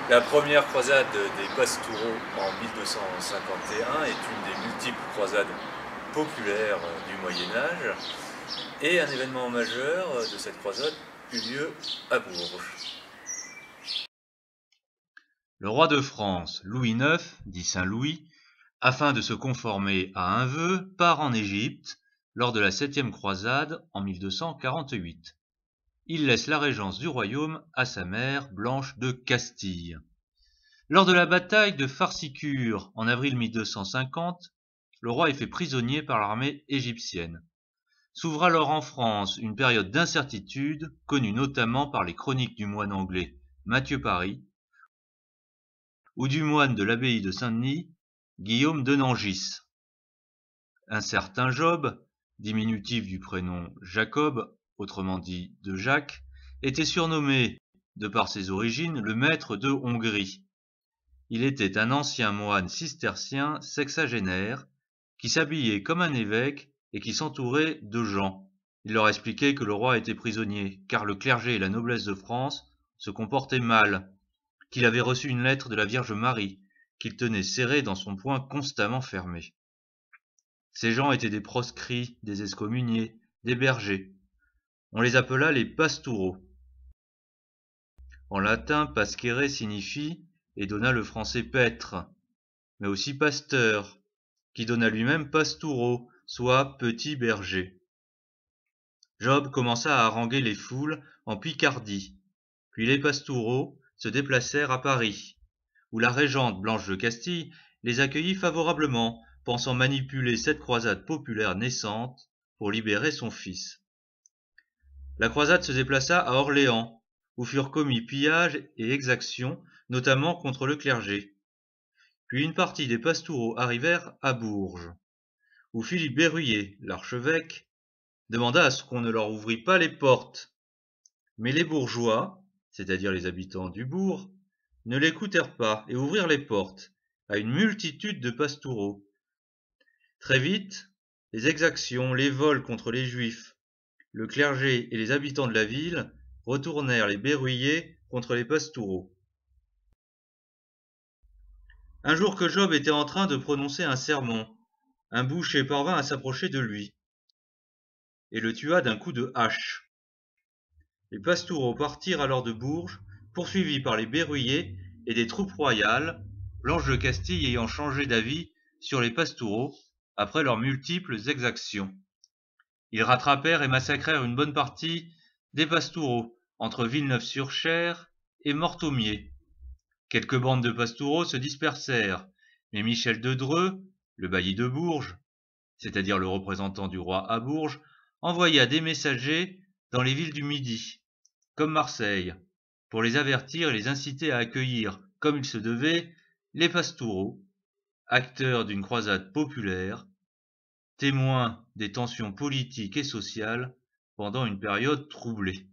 La première croisade des Pastoureaux en 1251 est une des multiples croisades populaires du Moyen-Âge, et un événement majeur de cette croisade eut lieu à Bourges. Le roi de France, Louis IX, dit Saint Louis, afin de se conformer à un vœu, part en Égypte lors de la 7e croisade en 1248. Il laisse la régence du royaume à sa mère Blanche de Castille. Lors de la bataille de Farcicure en avril 1250, le roi est fait prisonnier par l'armée égyptienne. S'ouvre alors en France une période d'incertitude connue notamment par les chroniques du moine anglais Mathieu Paris ou du moine de l'abbaye de Saint-Denis Guillaume de Nangis. Un certain Job, diminutif du prénom Jacob, autrement dit de Jacques, était surnommé, de par ses origines, le maître de Hongrie. Il était un ancien moine cistercien sexagénaire qui s'habillait comme un évêque et qui s'entourait de gens. Il leur expliquait que le roi était prisonnier, car le clergé et la noblesse de France se comportaient mal, qu'il avait reçu une lettre de la Vierge Marie, qu'il tenait serrée dans son poing constamment fermé. Ces gens étaient des proscrits, des excommuniés, des bergers. On les appela les pastoureaux. En latin, pascere signifie et donna le français paître, mais aussi pasteur, qui donna lui-même pastoureau, soit petit berger. Job commença à haranguer les foules en Picardie, puis les pastoureaux se déplacèrent à Paris, où la régente Blanche de Castille les accueillit favorablement, pensant manipuler cette croisade populaire naissante pour libérer son fils. La croisade se déplaça à Orléans, où furent commis pillages et exactions, notamment contre le clergé. Puis une partie des pastoureaux arrivèrent à Bourges, où Philippe Berruyer, l'archevêque, demanda à ce qu'on ne leur ouvrît pas les portes. Mais les bourgeois, c'est-à-dire les habitants du bourg, ne l'écoutèrent pas et ouvrirent les portes à une multitude de pastoureaux. Très vite, les exactions, les vols contre les juifs, le clergé et les habitants de la ville retournèrent les Berruyer contre les pastoureaux. Un jour que Job était en train de prononcer un sermon, un boucher parvint à s'approcher de lui et le tua d'un coup de hache. Les pastoureaux partirent alors de Bourges, poursuivis par les Berruyer et des troupes royales, Blanche de Castille ayant changé d'avis sur les pastoureaux après leurs multiples exactions. Ils rattrapèrent et massacrèrent une bonne partie des pastoureaux entre Villeneuve-sur-Cher et Mortomier. Quelques bandes de pastoureaux se dispersèrent, mais Michel de Dreux, le bailli de Bourges, c'est-à-dire le représentant du roi à Bourges, envoya des messagers dans les villes du Midi, comme Marseille, pour les avertir et les inciter à accueillir, comme il se devait, les pastoureaux, acteurs d'une croisade populaire, témoins des tensions politiques et sociales pendant une période troublée.